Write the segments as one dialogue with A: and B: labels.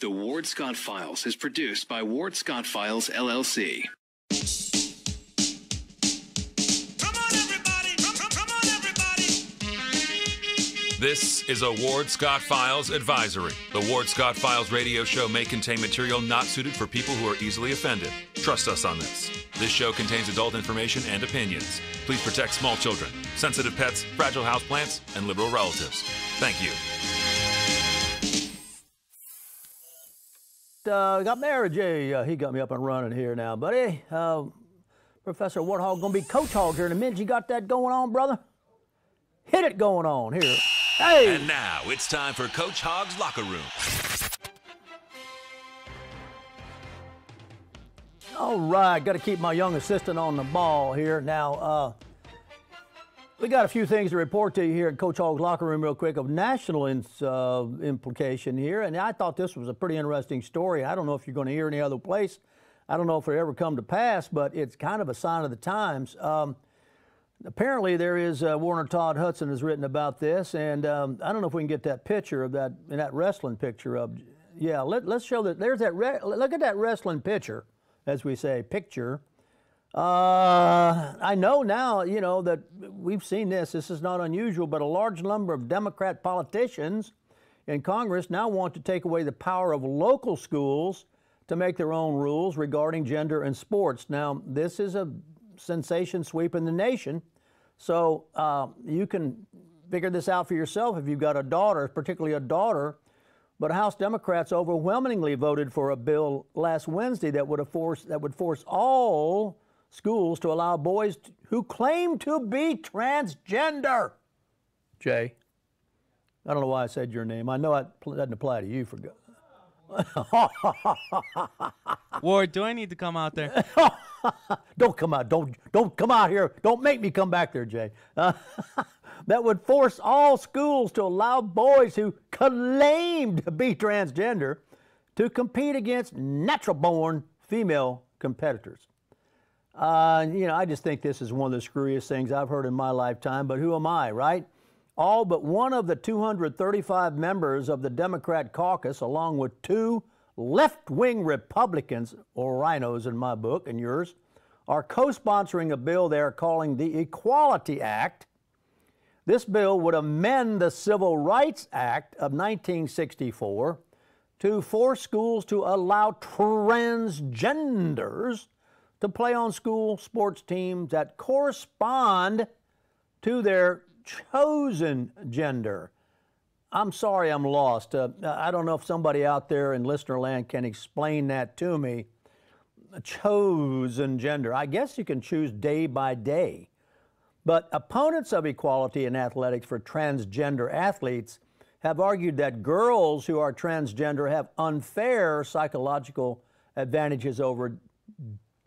A: The Ward Scott Files is produced by Ward Scott Files, LLC.
B: This is a Ward Scott Files advisory. The Ward Scott Files radio show may contain material not suited for people who are easily offended. Trust us on this. This show contains adult information and opinions. Please protect small children, sensitive pets, fragile houseplants, and liberal relatives. Thank you.
C: Got Mary J. He got me up and running here now, buddy. Professor Warthog gonna be Coach Hog here in a minute. You got that going on, brother? Hit it going on here. Hey!
B: And now it's time for Coach Hog's Locker Room.
C: All right, got to keep my young assistant on the ball here. Now, we got a few things to report to you here at Coach Hog's Locker Room real quick of national implication here. And I thought this was a pretty interesting story. I don't know if you're going to hear any other place. I don't know if it'll ever come to pass, but it's kind of a sign of the times. Apparently, there is Warner Todd Hudson has written about this, and I don't know if we can get that picture of that in that wrestling picture of. Yeah, let's show that. There's that. Look at that wrestling picture, as we say, picture. I know now, you know, that we've seen this. This is not unusual, but a large number of Democrat politicians in Congress now want to take away the power of local schools to make their own rules regarding gender in sports. Now, this is a sensation sweeping the nation. So you can figure this out for yourself if you've got a daughter, particularly a daughter. But House Democrats overwhelmingly voted for a bill last Wednesday that would force all schools to allow boys who claim to be transgender. Jay, I don't know why I said your name. I know it doesn't apply to you, for God.
D: Ward, do I need to come out there?
C: Don't come out. Don't come out here. Don't make me come back there, Jay. That would force all schools to allow boys who claim to be transgender to compete against natural-born female competitors. You know, I just think this is one of the screwiest things I've heard in my lifetime, but who am I, right? All but one of the 235 members of the Democrat caucus, along with two left-wing Republicans, or rhinos in my book and yours, are co-sponsoring a bill they're calling the Equality Act. This bill would amend the Civil Rights Act of 1964 to force schools to allow transgenders to play on school sports teams that correspond to their chosen gender. I'm sorry, I'm lost. I don't know if somebody out there in listener land can explain that to me. Chosen gender. I guess you can choose day by day. But opponents of equality in athletics for transgender athletes have argued that girls who are transgender have unfair psychological advantages over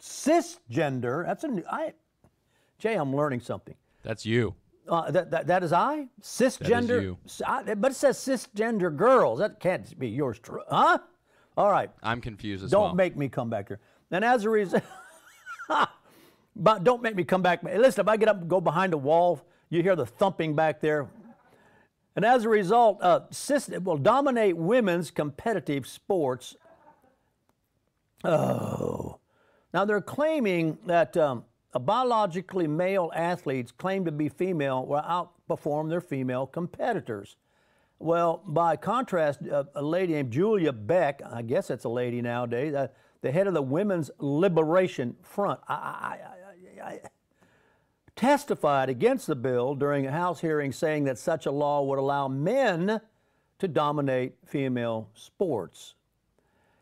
C: cisgender. That's a new. Jay, I'm learning something.
D: That's you.
C: That is I? Cisgender?
D: That is you.
C: But it says cisgender girls. That can't be yours, huh? All right.
D: I'm confused as well.
C: Don't make me come back here. And as a result, but don't make me come back. Listen, if I get up and go behind a wall, you hear the thumping back there. And as a result, cis will dominate women's competitive sports. Oh. Now they're claiming that biologically male athletes claim to be female will outperform their female competitors. Well, by contrast, a lady named Julia Beck, I guess that's a lady nowadays, the head of the Women's Liberation Front, testified against the bill during a House hearing, saying that such a law would allow men to dominate female sports.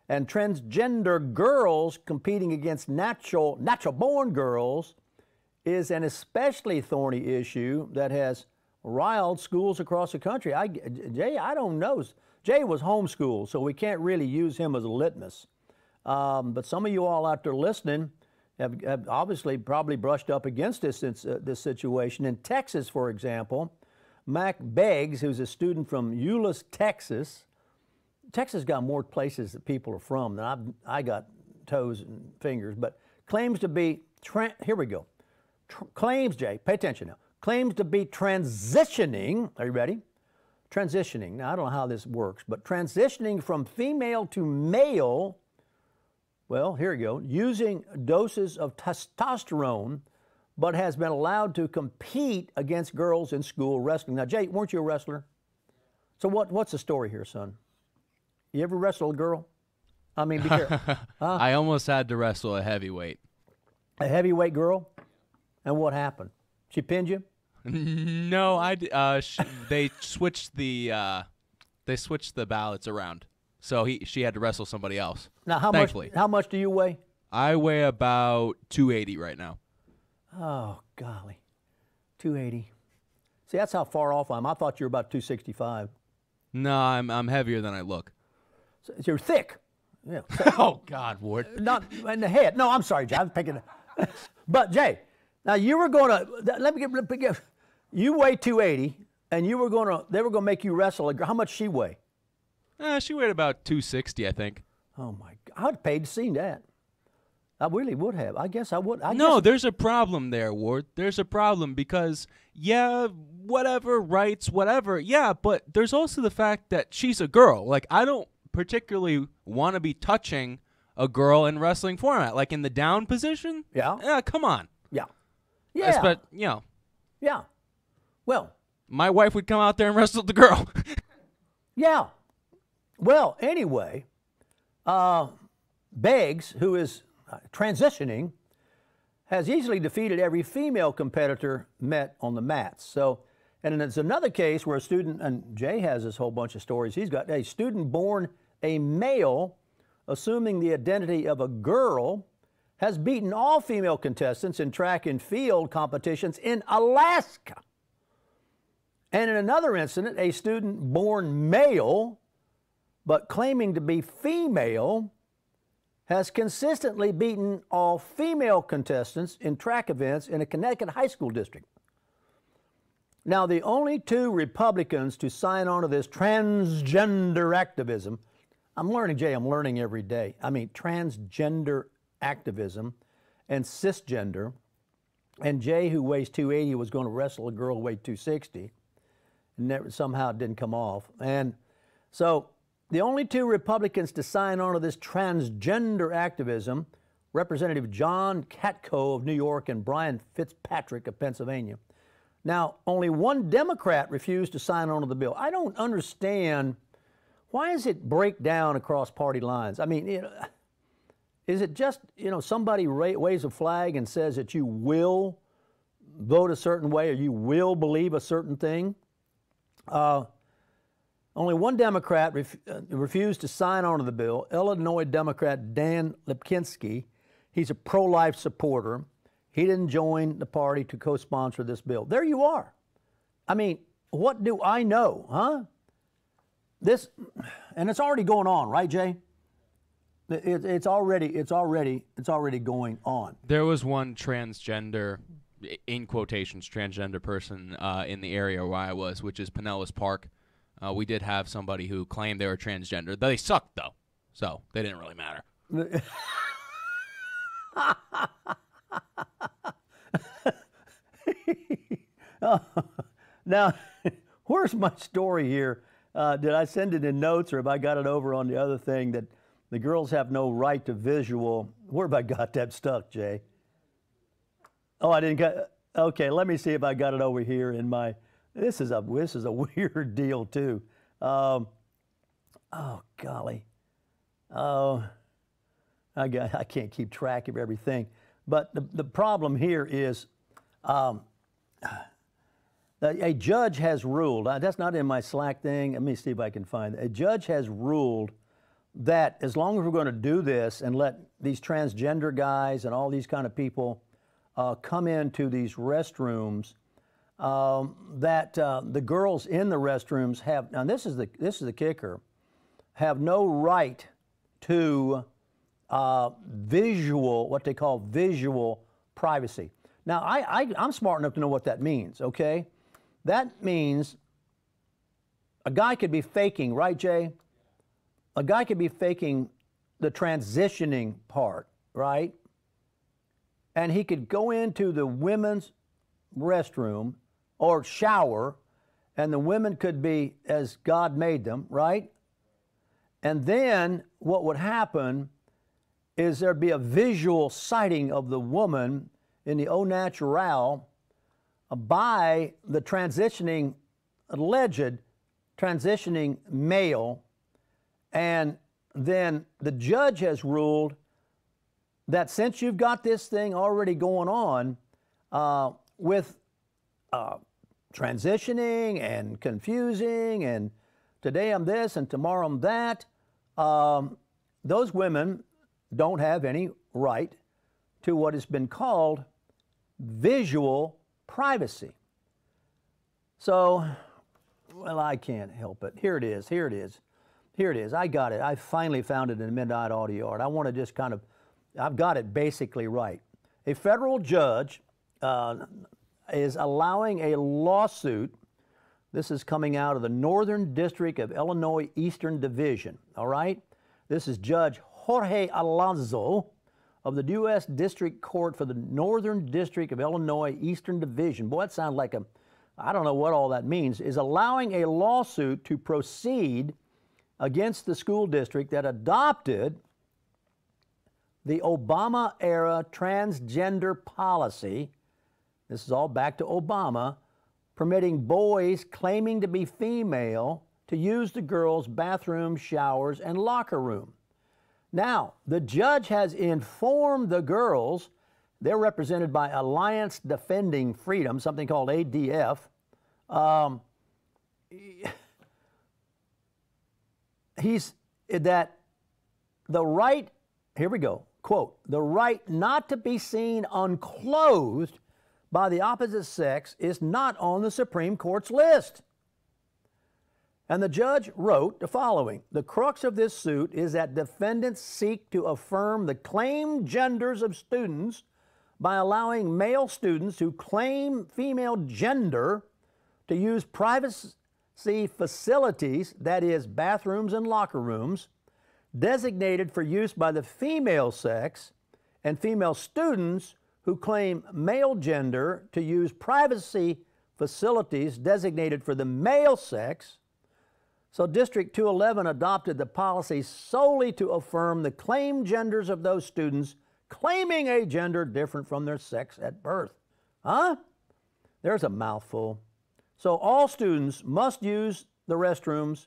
C: And transgender girls competing against natural-born girls is an especially thorny issue that has riled schools across the country. Jay, I don't know. Jay was homeschooled, so we can't really use him as a litmus. But some of you all out there listening have obviously probably brushed up against this situation. In Texas, for example, Mac Beggs, who's a student from Euless, Texas. Texas got more places that people are from than I got toes and fingers, but claims to be, here we go. Claims, Jay, pay attention now. Claims to be transitioning, are you ready? transitioning. Now, I don't know how this works, but transitioning from female to male, well, here you go, using doses of testosterone, but has been allowed to compete against girls in school wrestling. Now, Jay, weren't you a wrestler? So what's the story here, son? You ever wrestle a girl? I mean, be careful. Huh?
D: I almost had to wrestle a heavyweight.
C: A heavyweight girl? And what happened? She pinned you?
D: No, they switched the ballots around, so she had to wrestle somebody else.
C: Now,
D: thankfully.
C: How much do you weigh?
D: I weigh about 280 right now.
C: Oh, golly, 280. See, that's how far off I am. I thought you were about 265.
D: No, I'm heavier than I look.
C: So you're thick. Yeah.
D: Oh God, Ward.
C: Not in the head. No, I'm sorry, Jay. I was picking. But Jay, now you were going to let me get. You weigh 280, and they were going to make you wrestle a girl. How much she weigh?
D: She weighed about 260, I think.
C: Oh my God, I'd paid to see that. I really would have. I guess I would.
D: There's a problem there, Ward. There's a problem because, yeah, whatever, rights, whatever, yeah, but there's also the fact that she's a girl. Like, I don't particularly want to be touching a girl in wrestling format, like in the down position.
C: Yeah.
D: Yeah, come on.
C: Yeah. Yeah.
D: But,
C: Yeah. Well,
D: my wife would come out there and wrestle the girl.
C: Yeah. Well, anyway, Beggs, who is transitioning, has easily defeated every female competitor met on the mats. So, and it's another case where a student, and Jay has this whole bunch of stories. He's got a student born a male, assuming the identity of a girl, has beaten all female contestants in track and field competitions in Alaska. And in another incident, a student born male, but claiming to be female, has consistently beaten all female contestants in track events in a Connecticut high school district. Now, the only two Republicans to sign on to this transgender activism, I'm learning, Jay, I'm learning every day. I mean, transgender activism and cisgender, and Jay, who weighs 280, was going to wrestle a girl who weighed 260, and somehow it didn't come off. And so the only two Republicans to sign on to this transgender activism, Representative John Katko of New York and Brian Fitzpatrick of Pennsylvania. Now, only one Democrat refused to sign on to the bill. I don't understand, why does it break down across party lines? I mean, is it just, somebody waves a flag and says that you will vote a certain way or you will believe a certain thing? Only one Democrat refused to sign on to the bill, Illinois Democrat Dan Lipkinski. He's a pro-life supporter. He didn't join the party to co-sponsor this bill. There you are. I mean, what do I know, huh? And it's already going on, right, Jay? It's already going on.
D: There was one transgender, in quotations, transgender person in the area where I was, which is Pinellas Park. We did have somebody who claimed they were transgender. They sucked, though, so they didn't really matter.
C: Now, where's my story here? Did I send it in notes, or have I got it over on the other thing that the girls have no right to visual? Where have I got that stuck, Jay? Oh, I didn't get. Okay, let me see if I got it over here in my. This is a weird deal too. Oh golly. Oh, I can't keep track of everything. But the problem here is, a judge has ruled. That's not in my Slack thing. Let me see if I can find it. A judge has ruled that as long as we're going to do this and let these transgender guys and all these kind of people come into these restrooms, that the girls in the restrooms have, now this is the kicker, have no right to what they call visual privacy. Now, I'm smart enough to know what that means, okay? That means a guy could be faking, right, Jay? A guy could be faking the transitioning part, right? And he could go into the women's restroom or shower and the women could be as God made them, right? And then what would happen is there'd be a visual sighting of the woman in the au naturel by the alleged transitioning male, and then the judge has ruled that since you've got this thing already going on with transitioning and confusing, and today I'm this and tomorrow I'm that, those women don't have any right to what has been called visual privacy. So, well, I can't help it. Here it is. I got it. I finally found it in Midnight Audio Art. I want to just I've got it basically right. A federal judge is allowing a lawsuit. This is coming out of the Northern District of Illinois Eastern Division, all right? This is Judge Jorge Alonso of the U.S. District Court for the Northern District of Illinois Eastern Division. Boy, that sounds like I don't know what all that means, is allowing a lawsuit to proceed against the school district that adopted the Obama-era transgender policy. This is all back to Obama, permitting boys claiming to be female to use the girls' bathrooms, showers, and locker room. Now, the judge has informed the girls, they're represented by Alliance Defending Freedom, something called ADF, that the right, here we go, quote, the right not to be seen unclothed by the opposite sex is not on the Supreme Court's list. And the judge wrote the following: the crux of this suit is that defendants seek to affirm the claimed genders of students by allowing male students who claim female gender to use privacy facilities, that is, bathrooms and locker rooms, designated for use by the female sex, and female students who claim male gender to use privacy facilities designated for the male sex. So District 211 adopted the policy solely to affirm the claimed genders of those students claiming a gender different from their sex at birth. Huh? There's a mouthful. So all students must use the restrooms.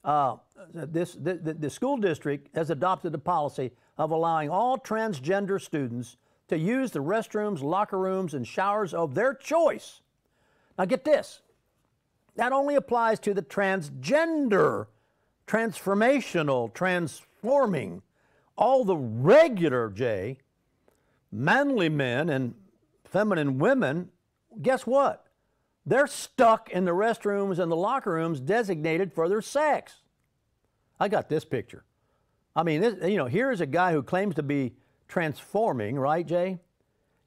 C: The school district has adopted the policy of allowing all transgender students to use the restrooms, locker rooms, and showers of their choice. Now get this. That only applies to the transgender, transformational, transforming. All the regular, manly men and feminine women, guess what? They're stuck in the restrooms and the locker rooms designated for their sex. I got this picture. I mean, here's a guy who claims to be transforming, right, Jay?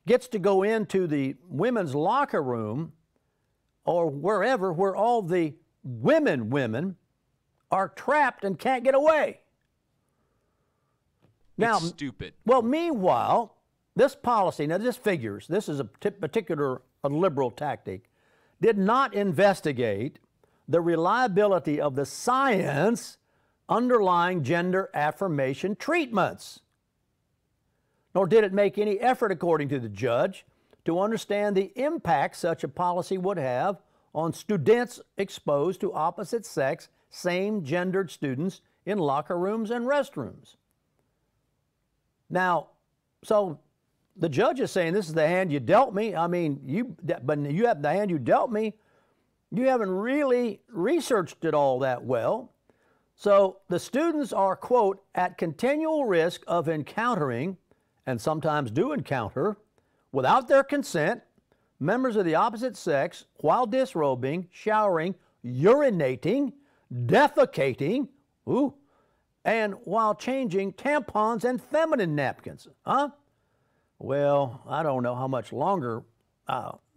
C: Gets to go into the women's locker room or wherever where all the women are trapped and can't get away. Now,
D: it's stupid.
C: Well, meanwhile, this policy, now this figures, this is a particular liberal tactic, did not investigate the reliability of the science underlying gender affirmation treatments. Nor did it make any effort, according to the judge, to understand the impact such a policy would have on students exposed to opposite sex, same-gendered students in locker rooms and restrooms. Now, so the judge is saying this is the hand you dealt me. I mean, but you have the hand you dealt me. You haven't really researched it all that well. So the students are, quote, at continual risk of encountering, and sometimes do encounter, without their consent, members of the opposite sex while disrobing, showering, urinating, defecating, and while changing tampons and feminine napkins. Huh? Well, I don't know how much longer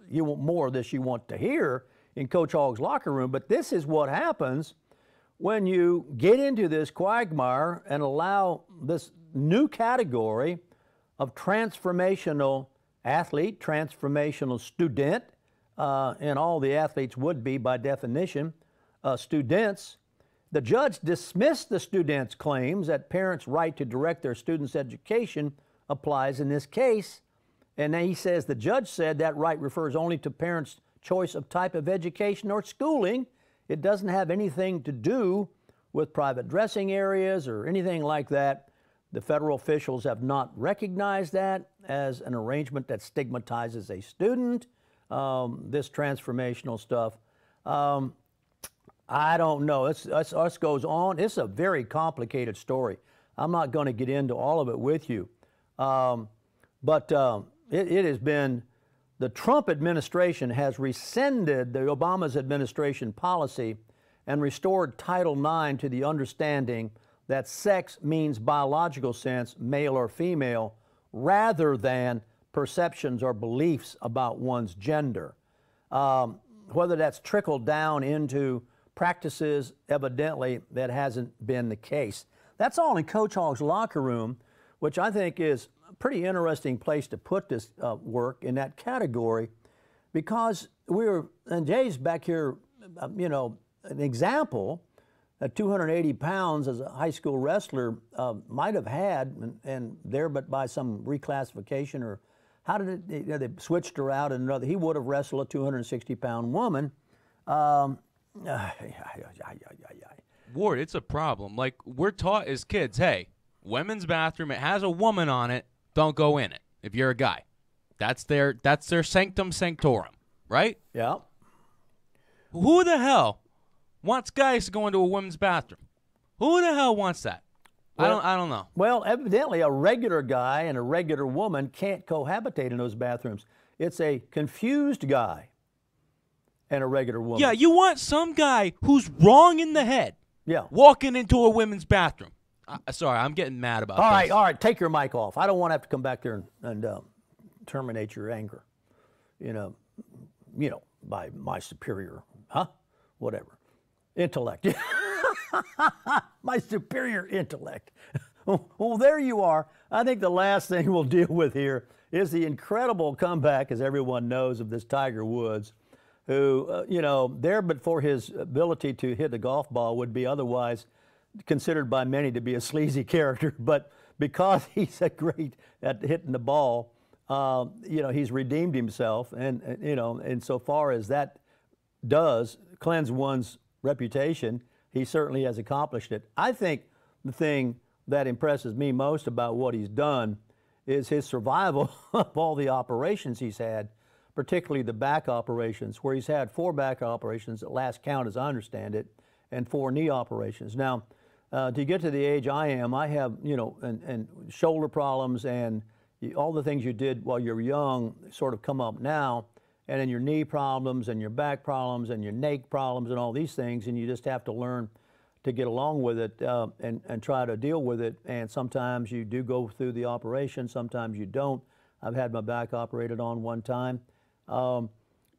C: more of this you want to hear in Coach Hogg's locker room, but this is what happens when you get into this quagmire and allow this new category of transformational athlete, transformational student, and all the athletes would be by definition students. The judge dismissed the students' claims that parents' right to direct their students' education applies in this case. And then he says the judge said that right refers only to parents' choice of type of education or schooling. It doesn't have anything to do with private dressing areas or anything like that. The federal officials have not recognized that as an arrangement that stigmatizes a student, this transformational stuff. I don't know. This goes on. It's a very complicated story. I'm not going to get into all of it with you. But it has been, the Trump administration has rescinded the Obama's administration policy and restored Title IX to the understanding that sex means biological sense, male or female, rather than perceptions or beliefs about one's gender. Whether that's trickled down into practices, evidently that hasn't been the case. That's all in Coach Hogg's locker room, which I think is a pretty interesting place to put this work in that category, because and Jay's back here, an example. At 280 pounds as a high school wrestler might have had, and there, but by some reclassification or how did it, they switched her out and another, he would have wrestled a 260-pound woman.
D: Ward, it's a problem. Like, we're taught as kids, hey, women's bathroom, it has a woman on it, don't go in it if you're a guy. That's their sanctum sanctorum, right?
C: Yeah.
D: Who the hell wants guys to go into a women's bathroom? Who the hell wants that?
C: Well,
D: I don't know.
C: Well, evidently a regular guy and a regular woman can't cohabitate in those bathrooms. It's a confused guy and a regular woman.
D: Yeah, you want some guy who's wrong in the head walking into a women's bathroom. Sorry, I'm getting mad about this.
C: All right, take your mic off. I don't want to have to come back there and terminate your anger, by my superior, whatever. Intellect. My superior intellect. Well, there you are. I think the last thing we'll deal with here is the incredible comeback, as everyone knows, of this Tiger Woods, who, there but for his ability to hit a golf ball would be otherwise considered by many to be a sleazy character. But because he's a great at hitting the ball, he's redeemed himself. And insofar as that does cleanse one's reputation, he certainly has accomplished it. I think the thing that impresses me most about what he's done is his survival of all the operations he's had, particularly the back operations, where he's had 4 back operations at last count, as I understand it, and 4 knee operations. Now, to get to the age I am, I have, and shoulder problems and all the things you did while you're young sort of come up now, and then your knee problems and your back problems and your neck problems and all these things, and you just have to learn to get along with it and try to deal with it. And sometimes you do go through the operation, sometimes you don't. I've had my back operated on one time.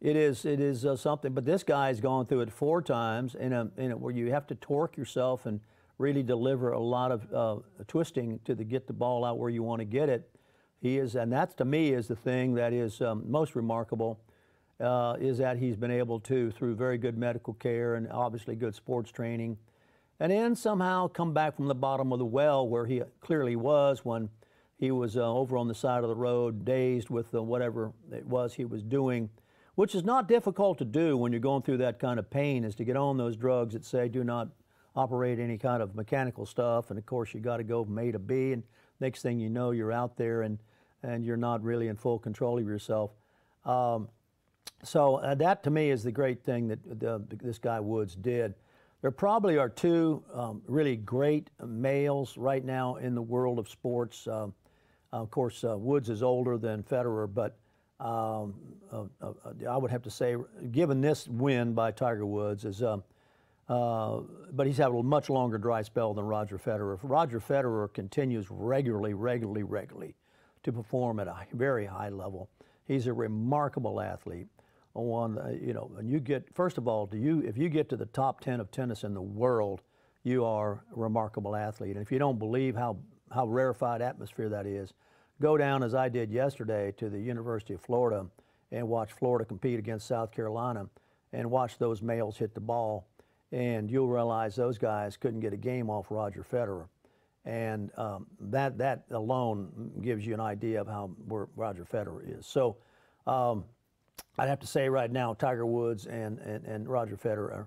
C: It is something, but this guy's gone through it 4 times in where you have to torque yourself and really deliver a lot of twisting to get the ball out where you want to get it. And that to me is the thing that is most remarkable. Is that he's been able to, through very good medical care and obviously good sports training, and then somehow come back from the bottom of the well where he clearly was when he was over on the side of the road, dazed with whatever it was he was doing, which is not difficult to do when you're going through that kind of pain, is to get on those drugs that say do not operate any kind of mechanical stuff. And of course you got to go from A to B, and next thing you know you're out there and you're not really in full control of yourself. So that to me is the great thing that this guy Woods did. There probably are 2 really great males right now in the world of sports. Of course, Woods is older than Federer, but I would have to say, given this win by Tiger Woods, but he's had a much longer dry spell than Roger Federer. Roger Federer continues regularly to perform at a very high level. He's a remarkable athlete. And you get, first of all, if you get to the top 10 of tennis in the world, you are a remarkable athlete. And if you don't believe how rarefied atmosphere that is, go down, as I did yesterday, to the University of Florida and watch Florida compete against South Carolina and watch those males hit the ball, and you'll realize those guys couldn't get a game off Roger Federer. And that alone gives you an idea of where Roger Federer is. So I'd have to say right now, Tiger Woods and Roger Federer,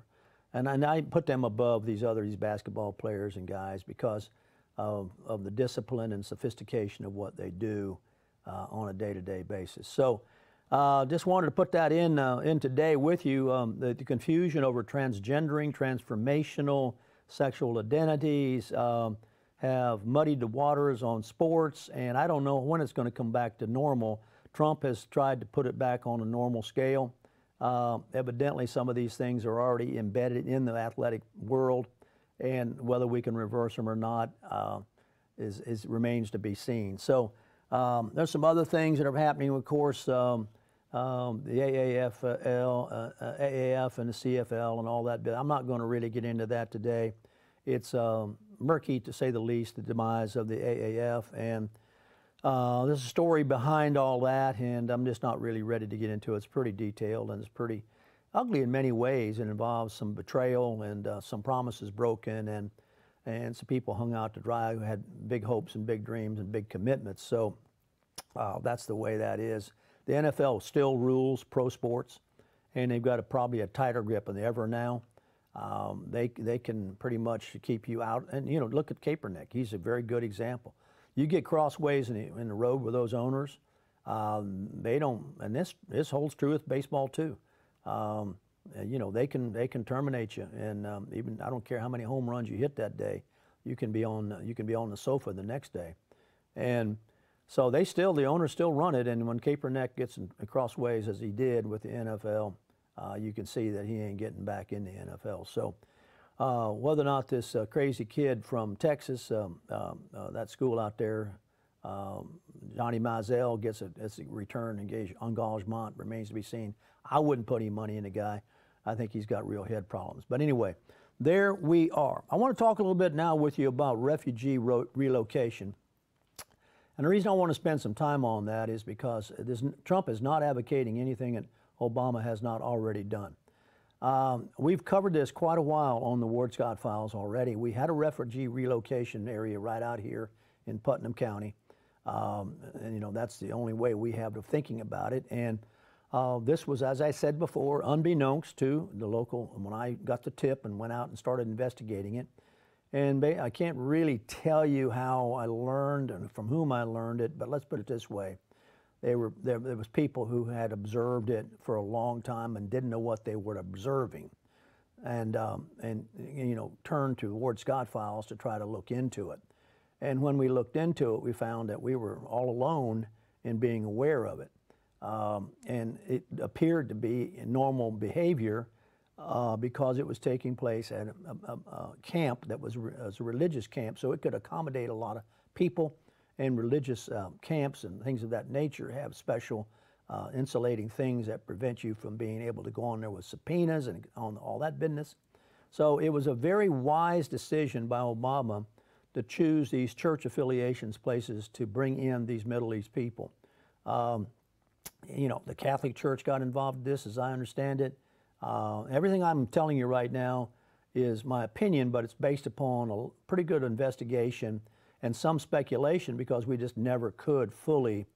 C: and I put them above these basketball players and guys because of the discipline and sophistication of what they do on a day-to-day basis. So just wanted to put that in today with you. The confusion over transgendering, transformational sexual identities have muddied the waters on sports, and I don't know when it's going to come back to normal. Trump has tried to put it back on a normal scale. Evidently, some of these things are already embedded in the athletic world, and whether we can reverse them or not remains to be seen. So there's some other things that are happening, of course, the AAF and the CFL and all that, but I'm not going to really get into that today. It's murky, to say the least, the demise of the AAF, and there's a story behind all that, and I'm just not really ready to get into it. It's pretty detailed, and it's pretty ugly in many ways. It involves some betrayal and some promises broken, and some people hung out to dry who had big hopes and big dreams and big commitments. So that's the way that is. The NFL still rules pro sports, and they've got probably a tighter grip than ever now. They can pretty much keep you out. And, you know, look at Kaepernick. He's a very good example. You get crossways in the road with those owners, they don't, and this holds true with baseball too. You know, they can terminate you, and even I don't care how many home runs you hit that day, you can be on the sofa the next day, and so the owners still run it. And when Kaepernick gets in crossways as he did with the NFL, you can see that he ain't getting back in the NFL. So. Whether or not this crazy kid from Texas, that school out there, Johnny Manziel, gets a return engagement remains to be seen. I wouldn't put any money in the guy. I think he's got real head problems. But anyway, there we are. I want to talk a little bit now with you about refugee relocation. And the reason I want to spend some time on that is because Trump is not advocating anything that Obama has not already done. We've covered this quite a while on the Ward Scott Files already. We had a refugee relocation area right out here in Putnam County. And, you know, that's the only way we have of thinking about it. And this was, as I said before, unbeknownst to the local, when I got the tip and went out and started investigating it. And I can't really tell you how I learned and from whom I learned it, but let's put it this way. There was people who had observed it for a long time and didn't know what they were observing, and you know, turned to Ward Scott Files to try to look into it. And when we looked into it, we found that we were all alone in being aware of it, and it appeared to be normal behavior because it was taking place at a camp that was a religious camp, so it could accommodate a lot of people. And religious camps and things of that nature have special insulating things that prevent you from being able to go on there with subpoenas and on all that business. So it was a very wise decision by Obama to choose these church affiliations places to bring in these Middle East people. You know, the Catholic Church got involved in this, as I understand it. Everything I'm telling you right now is my opinion, but it's based upon a pretty good investigation and some speculation, because we just never could fully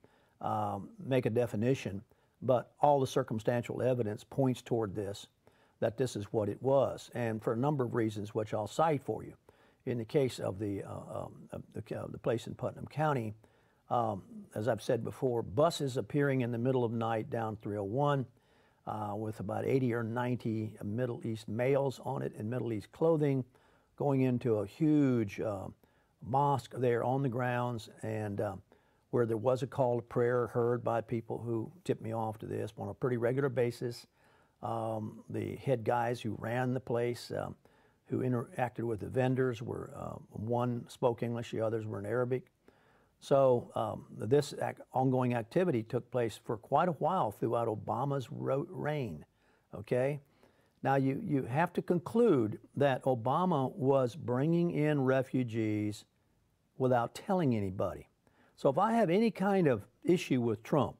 C: make a definition. But all the circumstantial evidence points toward this, that this is what it was, and for a number of reasons, which I'll cite for you. In the case of the place in Putnam County, as I've said before, buses appearing in the middle of the night down 301 with about 80 or 90 Middle East males on it in Middle East clothing, going into a huge mosque there on the grounds, and where there was a call to prayer heard by people who tipped me off to this on a pretty regular basis. The head guys who ran the place, who interacted with the vendors, were one spoke English, the others were in Arabic. So this ongoing activity took place for quite a while throughout Obama's reign, okay? Now, you have to conclude that Obama was bringing in refugees without telling anybody. So if I have any kind of issue with Trump,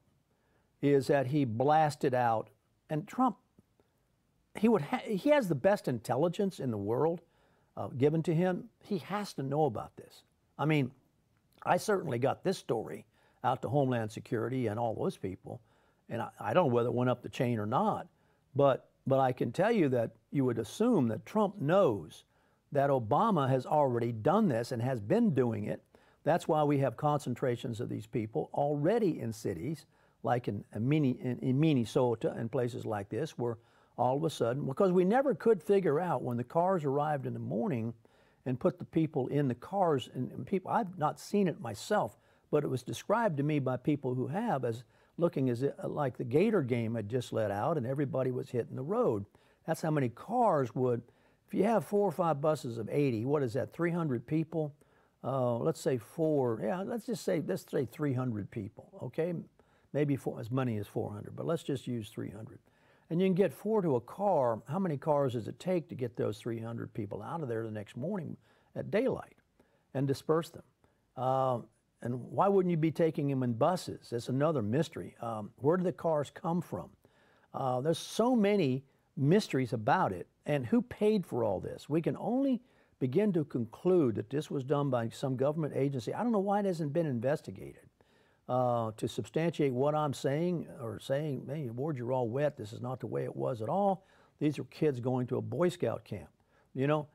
C: is that he blasted out, and Trump, he has the best intelligence in the world given to him. He has to know about this. I mean, I certainly got this story out to Homeland Security and all those people, and I don't know whether it went up the chain or not, but I can tell you that you would assume that Trump knows that Obama has already done this and has been doing it. That's why we have concentrations of these people already in cities like in Minnesota and places like this, where all of a sudden, because we never could figure out when the cars arrived in the morning and put the people in the cars, and people, I've not seen it myself, but it was described to me by people who have as looking as like the Gator game had just let out and everybody was hitting the road. That's how many cars would, if you have 4 or 5 buses of 80, what is that, 300 people? Let's say let's say 300 people, okay? Maybe as many as 400, but let's just use 300. And you can get 4 to a car. How many cars does it take to get those 300 people out of there the next morning at daylight and disperse them? And why wouldn't you be taking them in buses? That's another mystery. Where do the cars come from? There's so many mysteries about it. And who paid for all this? We can only begin to conclude that this was done by some government agency. I don't know why it hasn't been investigated to substantiate what I'm saying, or saying, hey, Ward, you're all wet. This is not the way it was at all. These are kids going to a Boy Scout camp, you know.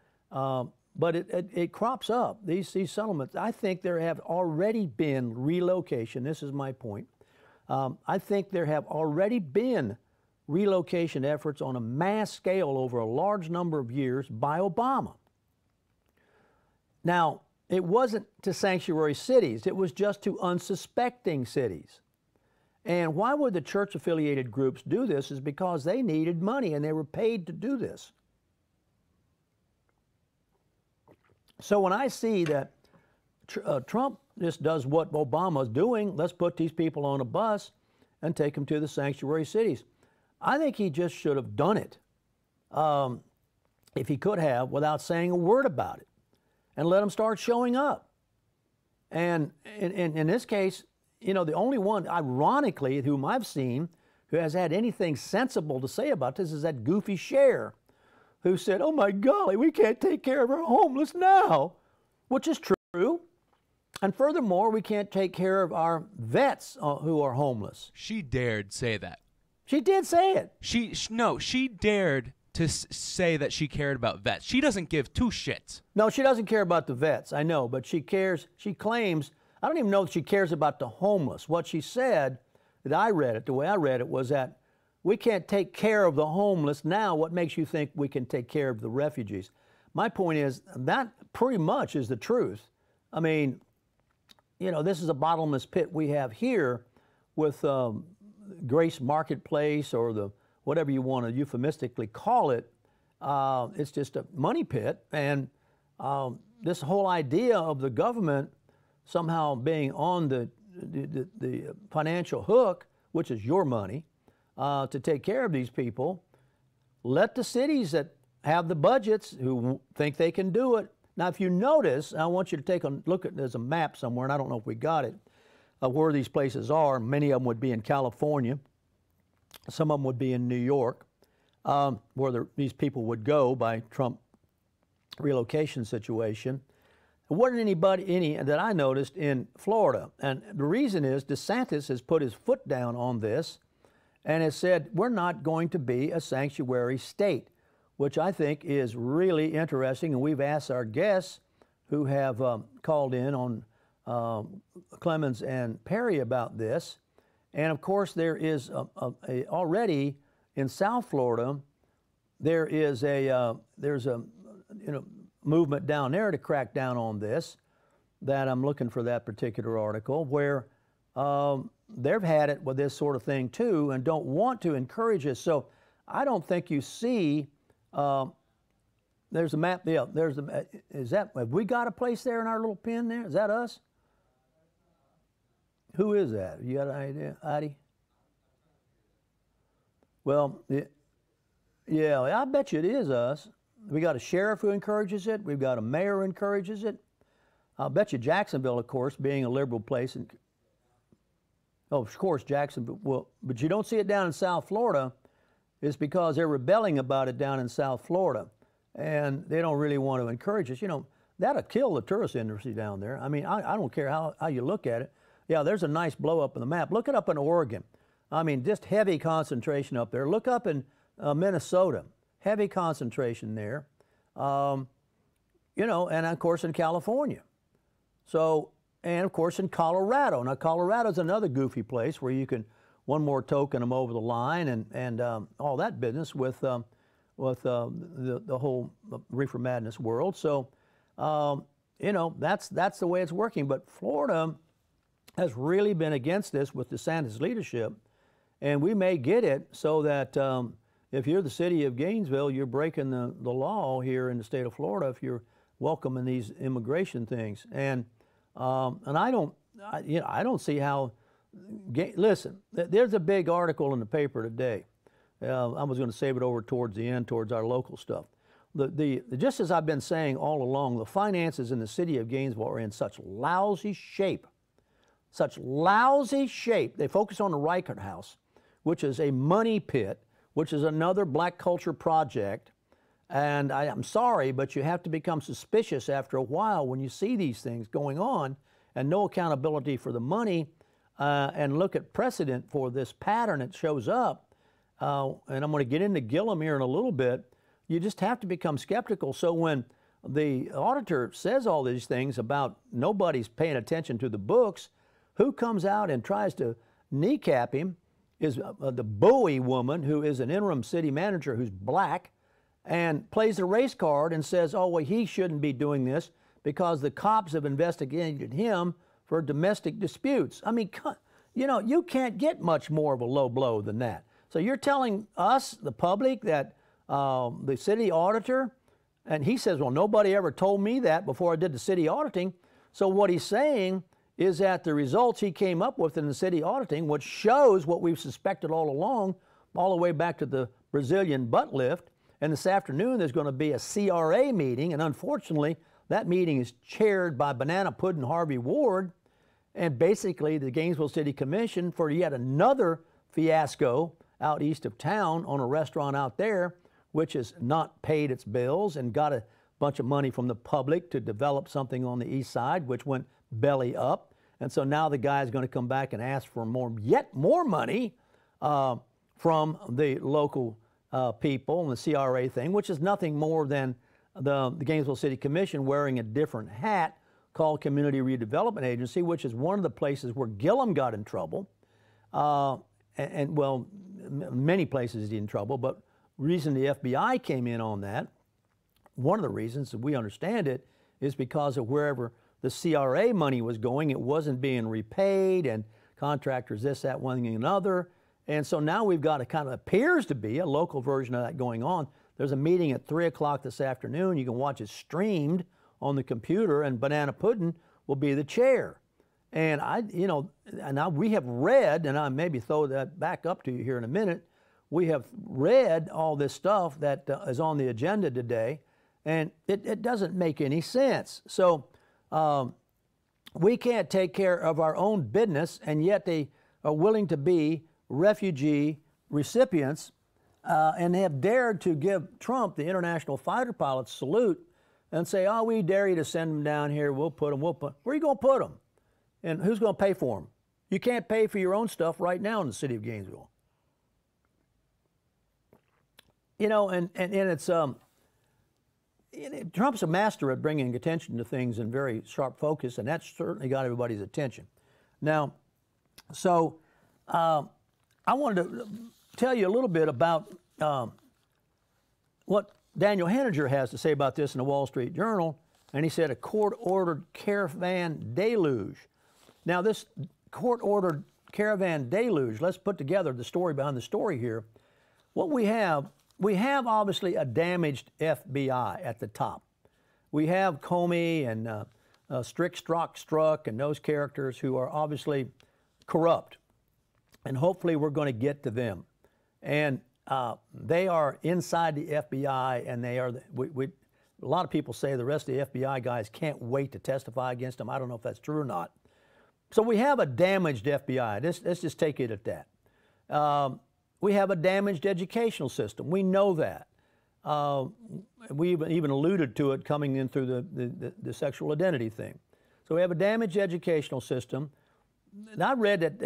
C: But it crops up, these settlements. I think there have already been relocation. This is my point. I think there have already been relocation efforts on a mass scale over a large number of years by Obama. Now, it wasn't to sanctuary cities. It was just to unsuspecting cities. And why would the church-affiliated groups do this is because they needed money and they were paid to do this. So when I see that Trump just does what Obama's doing, let's put these people on a bus and take them to the sanctuary cities. I think he just should have done it if he could have, without saying a word about it, and let them start showing up. And in this case, you know, the only one, ironically, whom I've seen who has had anything sensible to say about this is that goofy Cher, who said, oh my golly, we can't take care of our homeless now, which is true. And furthermore, we can't take care of our vets who are homeless.
D: She dared say that.
C: She did say it.
D: She dared to say that she cared about vets. She doesn't give 2 shits.
C: No, she doesn't care about the vets, I know, but she cares, she claims, I don't even know if she cares about the homeless. What she said, that I read it, the way I read it, was that we can't take care of the homeless now. What makes you think we can take care of the refugees? My point is, that pretty much is the truth. I mean, you know, this is a bottomless pit we have here with Grace Marketplace, or the whatever you want to euphemistically call it. It's just a money pit. And this whole idea of the government somehow being on the financial hook, which is your money, to take care of these people, let the cities that have the budgets, who think they can do it. Now, if you notice, I want you to take a look at, there's a map somewhere, and I don't know if we got it, of where these places are. Many of them would be in California. Some of them would be in New York, where these people would go by Trump relocation situation. There wasn't any that I noticed in Florida. And the reason is DeSantis has put his foot down on this and has said, we're not going to be a sanctuary state, which I think is really interesting. And we've asked our guests who have called in on Clemens and Perry about this. And of course, there is already in South Florida, there's a movement down there to crack down on this. That I'm looking for that particular article, where they've had it with this sort of thing too, and don't want to encourage this. So I don't think you see. There's a map. Yeah, have we got a place there in our little pin there? Is that us? Who is that? You got an idea, Adi? Well, yeah, I bet you it is us. We got a sheriff who encourages it. We've got a mayor who encourages it. I'll bet you Jacksonville, of course, being a liberal place. Oh, of course, Jackson, but you don't see it down in South Florida. It's because they're rebelling about it down in South Florida, and they don't really want to encourage us. You know, that'll kill the tourist industry down there. I mean, I don't care how you look at it. Yeah, there's a nice blow up in the map. Look it up in Oregon. I mean, just heavy concentration up there. Look up in Minnesota, heavy concentration there. You know, and of course in California. So, and of course in Colorado. Now, Colorado's another goofy place where you can one more token them over the line and all that business with the whole reefer madness world. So, you know, that's the way it's working. But Florida has really been against this with DeSantis' leadership, and we may get it so that if you're the city of Gainesville, you're breaking the law here in the state of Florida if you're welcoming these immigration things. And I don't see how. Listen, there's a big article in the paper today. I was going to save it over towards the end, towards our local stuff. Just as I've been saying all along, the finances in the city of Gainesville are in such lousy shape. Such lousy shape. They focus on the Reichert House, which is a money pit, which is another black culture project. And I'm sorry, but you have to become suspicious after a while when you see these things going on and no accountability for the money. And look at precedent for this pattern that shows up. And I'm going to get into Gillum here in a little bit. You just have to become skeptical. So when the auditor says all these things about nobody's paying attention to the books, who comes out and tries to kneecap him is the Bowie woman, who is an interim city manager who's black, and plays the race card and says, oh, well, he shouldn't be doing this because the cops have investigated him for domestic disputes. I mean, you know, you can't get much more of a low blow than that. So you're telling us, the public, that the city auditor, and he says, well, nobody ever told me that before I did the city auditing. So what he's saying is that the results he came up with in the city auditing, which shows what we've suspected all along, all the way back to the Brazilian butt lift, and this afternoon there's going to be a CRA meeting, and unfortunately that meeting is chaired by Banana Puddin' Harvey Ward, and basically the Gainesville City Commission for yet another fiasco out east of town on a restaurant out there, which has not paid its bills and got a bunch of money from the public to develop something on the east side, which went belly up. And so now the guy is going to come back and ask for yet more money from the local people and the CRA thing, which is nothing more than the Gainesville City Commission wearing a different hat called Community Redevelopment Agency, which is one of the places where Gillum got in trouble. And well, many places he's in trouble, but reason the FBI came in on that, one of the reasons that we understand it is because of wherever the CRA money was going, it wasn't being repaid, and contractors this, that, one thing, and another. And so now we've got a kind of appears to be a local version of that going on. There's a meeting at 3 o'clock this afternoon. You can watch it streamed on the computer, and Banana Puddin' will be the chair. And we have read, and I maybe throw that back up to you here in a minute, we have read all this stuff that is on the agenda today, and it doesn't make any sense. So we can't take care of our own business, and yet they are willing to be refugee recipients, and they have dared to give Trump the international fighter pilots salute and say, oh, we dare you to send them down here, we'll put them. Where are you going to put them? And who's going to pay for them? You can't pay for your own stuff right now in the city of Gainesville. You know, and it's Trump's a master at bringing attention to things in very sharp focus, and that's certainly got everybody's attention. Now, so I wanted to tell you a little bit about what Daniel Henninger has to say about this in the Wall Street Journal, and he said a court-ordered caravan deluge. Now, this court-ordered caravan deluge, let's put together the story behind the story here. What we have obviously a damaged FBI at the top. We have Comey and Struck, and those characters who are obviously corrupt. And hopefully we're going to get to them. And they are inside the FBI, and they are, a lot of people say the rest of the FBI guys can't wait to testify against them. I don't know if that's true or not. So we have a damaged FBI. Let's just take it at that. We have a damaged educational system. We know that. We even alluded to it coming in through the sexual identity thing. So we have a damaged educational system. And I read that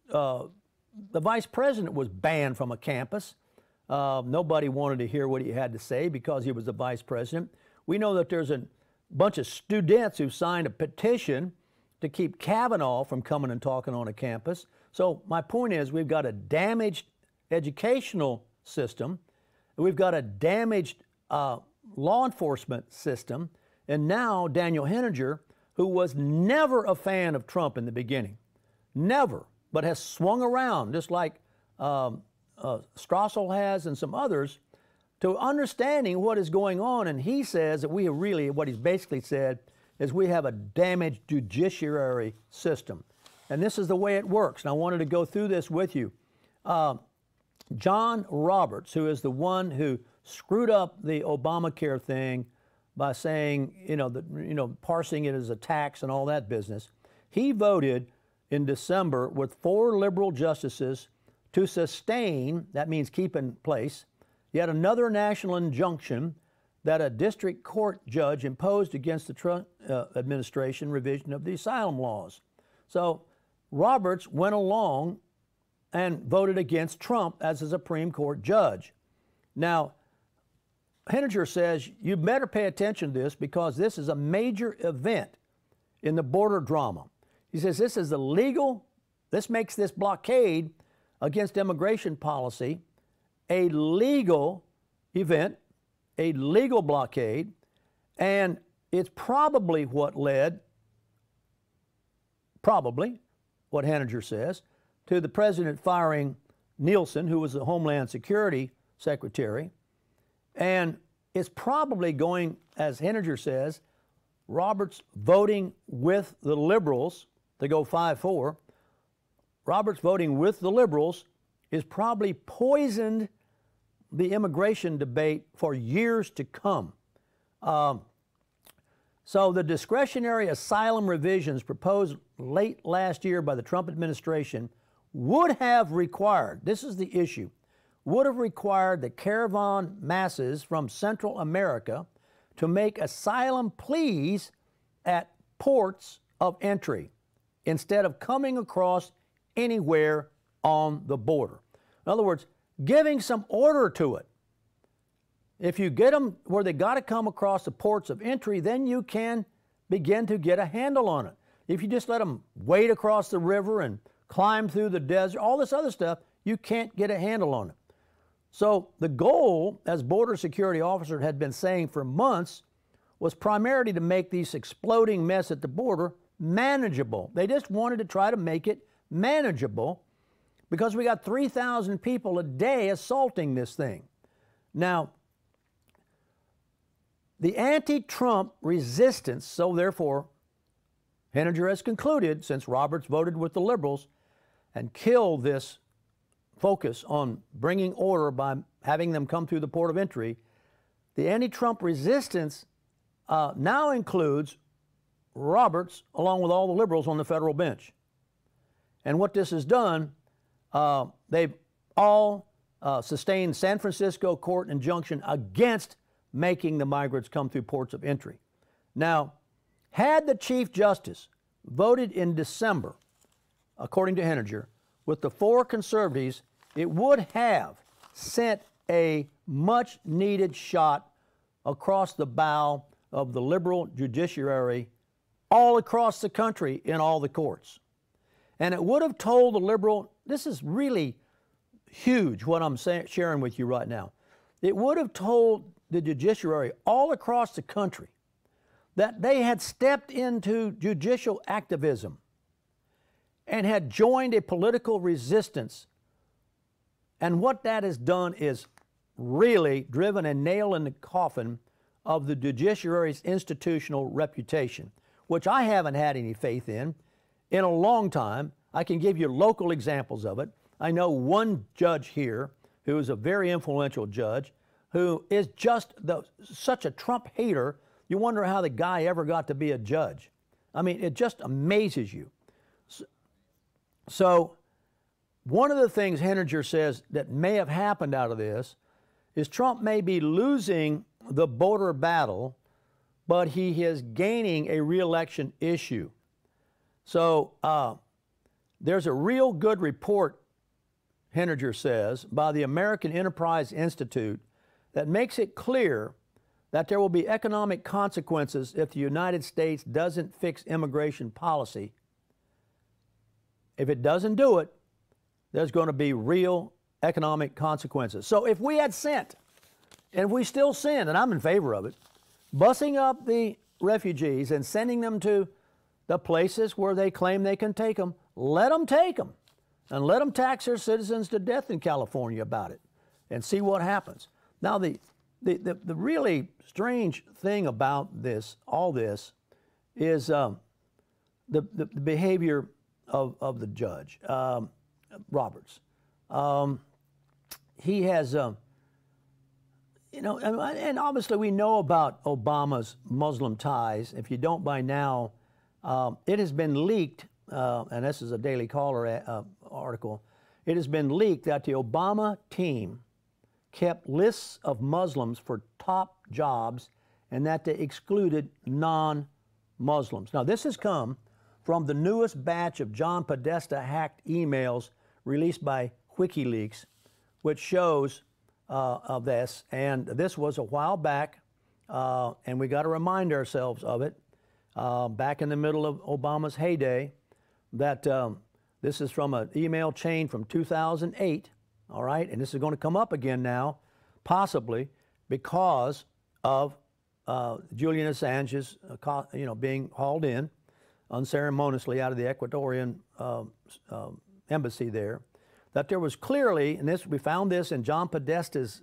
C: the vice president was banned from a campus. Nobody wanted to hear what he had to say because he was the vice president. We know that there's a bunch of students who signed a petition to keep Kavanaugh from coming and talking on a campus. So my point is, we've got a damaged educational system. We've got a damaged law enforcement system. And now Daniel Henninger, who was never a fan of Trump in the beginning, never, but has swung around, just like Strassel has and some others, to understanding what is going on. And he says that we have really, what he's basically said, is we have a damaged judiciary system. And this is the way it works. And I wanted to go through this with you. John Roberts, who is the one who screwed up the Obamacare thing by saying, parsing it as a tax and all that business, he voted in December with 4 liberal justices to sustain, that means keep in place, yet another national injunction that a district court judge imposed against the Trump administration revision of the asylum laws. So Roberts went along and voted against Trump as a Supreme Court judge. Now, Henninger says you better pay attention to this because this is a major event in the border drama. He says this is this makes this blockade against immigration policy a legal event, a legal blockade, and it's probably what Henninger says, to the president firing Nielsen, who was the Homeland Security Secretary. And it's probably going, as Henninger says, Roberts voting with the liberals to go 5-4. Roberts voting with the liberals is probably poisoned the immigration debate for years to come. So the discretionary asylum revisions proposed late last year by the Trump administration would have required, this is the issue, would have required the caravan masses from Central America to make asylum pleas at ports of entry instead of coming across anywhere on the border. In other words, giving some order to it. If you get them where they got to come across the ports of entry, then you can begin to get a handle on it. If you just let them wade across the river and climb through the desert, all this other stuff, you can't get a handle on it. So the goal, as border security officers had been saying for months, was primarily to make this exploding mess at the border manageable. They just wanted to try to make it manageable because we got 3,000 people a day assaulting this thing. Now, the anti-Trump resistance, so therefore, Henninger has concluded, since Roberts voted with the liberals and killed this focus on bringing order by having them come through the port of entry, the anti-Trump resistance now includes Roberts along with all the liberals on the federal bench. And what this has done, they've all sustained San Francisco court injunction against making the migrants come through ports of entry. Now, had the Chief Justice voted in December, according to Henninger, with the 4 conservatives, it would have sent a much-needed shot across the bow of the liberal judiciary all across the country in all the courts. And it would have told the liberal, this is really huge what I'm sharing with you right now. It would have told the judiciary all across the country that they had stepped into judicial activism and had joined a political resistance. And what that has done is really driven a nail in the coffin of the judiciary's institutional reputation, which I haven't had any faith in a long time. I can give you local examples of it. I know one judge here who is a very influential judge who is just such a Trump hater, you wonder how the guy ever got to be a judge. I mean, it just amazes you. So one of the things Henninger says that may have happened out of this is Trump may be losing the border battle, but he is gaining a re-election issue. So there's a real good report, Henninger says, by the American Enterprise Institute that makes it clear that there will be economic consequences if the United States doesn't fix immigration policy. If it doesn't do it, there's going to be real economic consequences. So if we had sent, and we still send, and I'm in favor of it, busing up the refugees and sending them to the places where they claim they can take them, let them take them, and let them tax their citizens to death in California about it, and see what happens. Now, the really strange thing about this, all this, is the behavior of the judge, Roberts. He has, you know, and obviously we know about Obama's Muslim ties. If you don't by now, it has been leaked, and this is a Daily Caller article, it has been leaked that the Obama team kept lists of Muslims for top jobs and that they excluded non-Muslims. Now, this has come from the newest batch of John Podesta hacked emails released by WikiLeaks, which shows of this. And this was a while back, and we got to remind ourselves of it, back in the middle of Obama's heyday, that this is from an email chain from 2008. All right, and this is going to come up again now, possibly because of Julian Assange's, being hauled in unceremoniously out of the Ecuadorian embassy there. That there was clearly, and we found this in John Podesta's,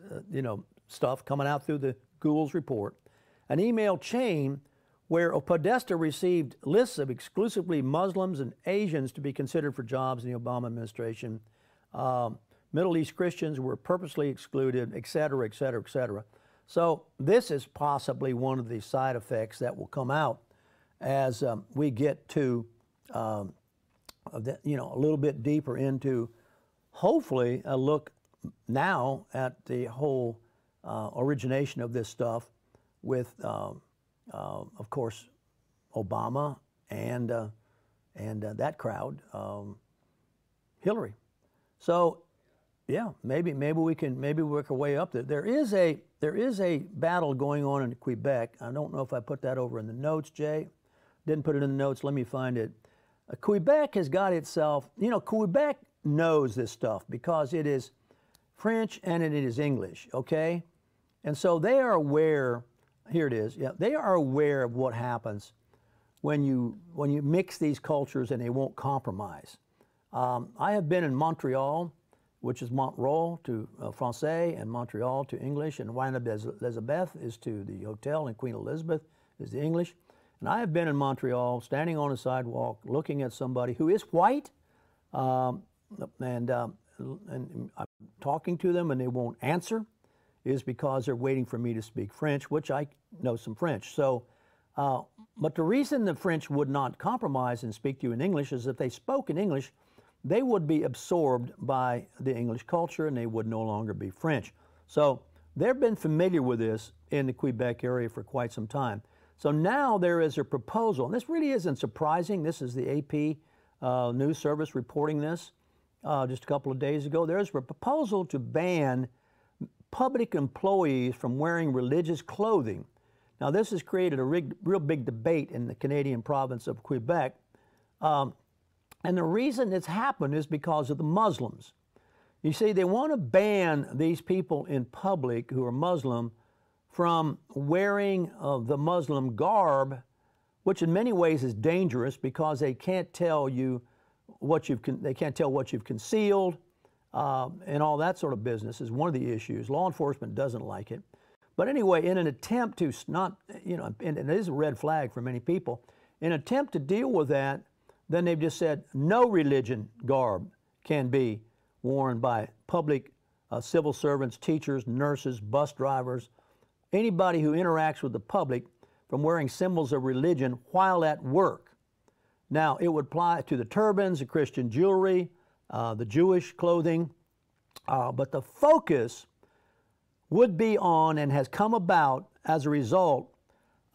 C: stuff coming out through the Gould's report, an email chain where Podesta received lists of exclusively Muslims and Asians to be considered for jobs in the Obama administration. Middle East Christians were purposely excluded, et cetera, et cetera, et cetera. So this is possibly one of the side effects that will come out as we get to, a little bit deeper into, hopefully, a look now at the whole origination of this stuff with, of course, Obama and that crowd, Hillary. So. Yeah, maybe we can work our way up there. There is a battle going on in Quebec. I don't know if I put that over in the notes, Jay. Didn't put it in the notes. Let me find it. Quebec has got itself. Quebec knows this stuff because it is French and it is English. Okay, and so they are aware. Here it is. Yeah, they are aware of what happens when you mix these cultures and they won't compromise. I have been in Montreal, which is Montreux to Francais, and Montreal to English, and Reine Elizabeth is to the hotel, and Queen Elizabeth is the English. And I have been in Montreal, standing on a sidewalk, looking at somebody who is white, and I'm talking to them, and they won't answer, is because they're waiting for me to speak French, which I know some French. So, but the reason the French would not compromise and speak to you in English is if they spoke in English, they would be absorbed by the English culture and they would no longer be French. So they've been familiar with this in the Quebec area for quite some time. So now there is a proposal, and this really isn't surprising. This is the AP news service reporting this just a couple of days ago. There's a proposal to ban public employees from wearing religious clothing. Now this has created a real big debate in the Canadian province of Quebec. And the reason it's happened is because of the Muslims. You see, they want to ban these people in public who are Muslim from wearing the Muslim garb, which in many ways is dangerous because they can't tell you what you've concealed, and all that sort of business is one of the issues. Law enforcement doesn't like it. But anyway, in an attempt to not, and it is a red flag for many people, in an attempt to deal with that, then they've just said no religion garb can be worn by public civil servants, teachers, nurses, bus drivers, anybody who interacts with the public from wearing symbols of religion while at work. Now, it would apply to the turbans, the Christian jewelry, the Jewish clothing, but the focus would be on and has come about as a result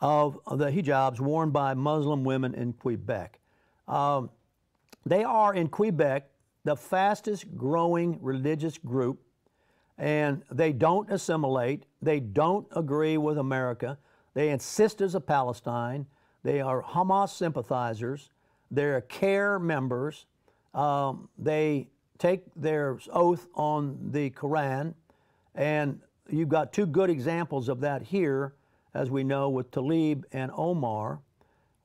C: of the hijabs worn by Muslim women in Quebec. They are in Quebec the fastest growing religious group, and they don't assimilate. They don't agree with America. They add Sisters of Palestine. They are Hamas sympathizers. They're CARE members. They take their oath on the Quran, and you've got two good examples of that here, as we know, with Talib and Omar,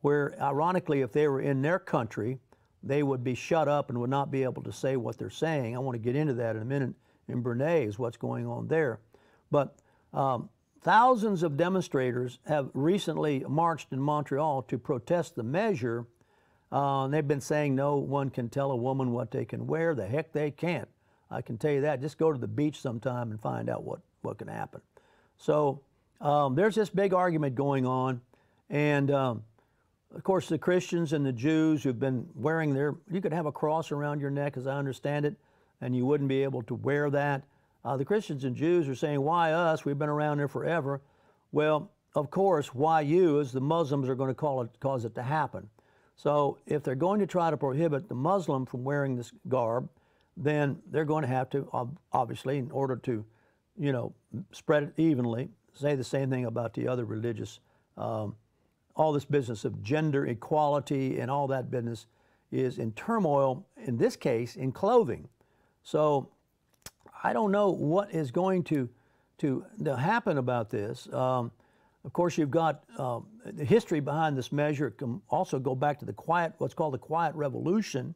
C: where ironically, if they were in their country, they would be shut up and would not be able to say what they're saying. I want to get into that in a minute in Bernays, what's going on there. But thousands of demonstrators have recently marched in Montreal to protest the measure. They've been saying no one can tell a woman what they can wear. The heck they can't. I can tell you that. Just go to the beach sometime and find out what can happen. So there's this big argument going on. And of course, the Christians and the Jews who've been wearing you could have a cross around your neck, as I understand it, and you wouldn't be able to wear that. The Christians and Jews are saying, why us? We've been around there forever. Well, of course, why you, as the Muslims are going to cause it to happen. So if they're going to try to prohibit the Muslim from wearing this garb, then they're going to have to, obviously, in order to, spread it evenly, say the same thing about the other religious, all this business of gender equality and all that business is in turmoil, in this case, in clothing. So I don't know what is going to happen about this. Of course, you've got the history behind this measure. It can also go back to what's called the Quiet Revolution,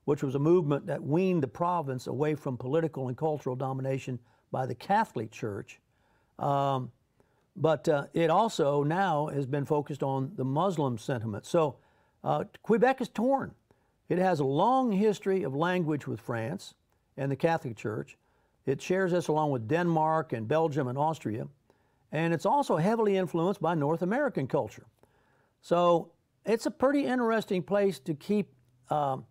C: which was a movement that weaned the province away from political and cultural domination by the Catholic Church. But it also now has been focused on the Muslim sentiment. So Quebec is torn. It has a long history of language with France and the Catholic Church. It shares this along with Denmark and Belgium and Austria. And it's also heavily influenced by North American culture. So it's a pretty interesting place to keep. The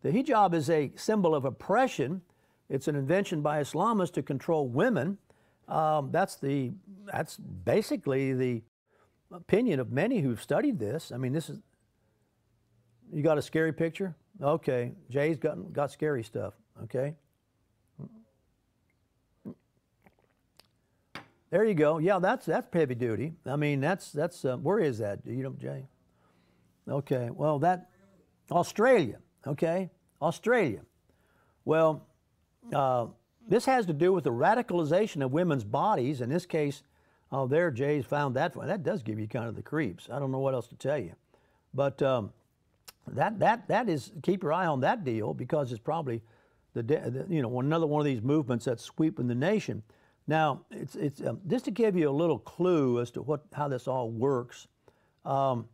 C: hijab is a symbol of oppression. It's an invention by Islamists to control women. That's basically the opinion of many who've studied this. I mean, you got a scary picture? Okay, Jay's got scary stuff, okay? There you go. Yeah, that's heavy duty. I mean, that's where is that? Jay? Okay, well, Australia, okay? Australia. Well, this has to do with the radicalization of women's bodies. In this case, there Jay's found that. That does give you kind of the creeps. I don't know what else to tell you. But that is, keep your eye on that deal, because it's probably another one of these movements that's sweeping the nation. Now, it's just to give you a little clue as to how this all works. And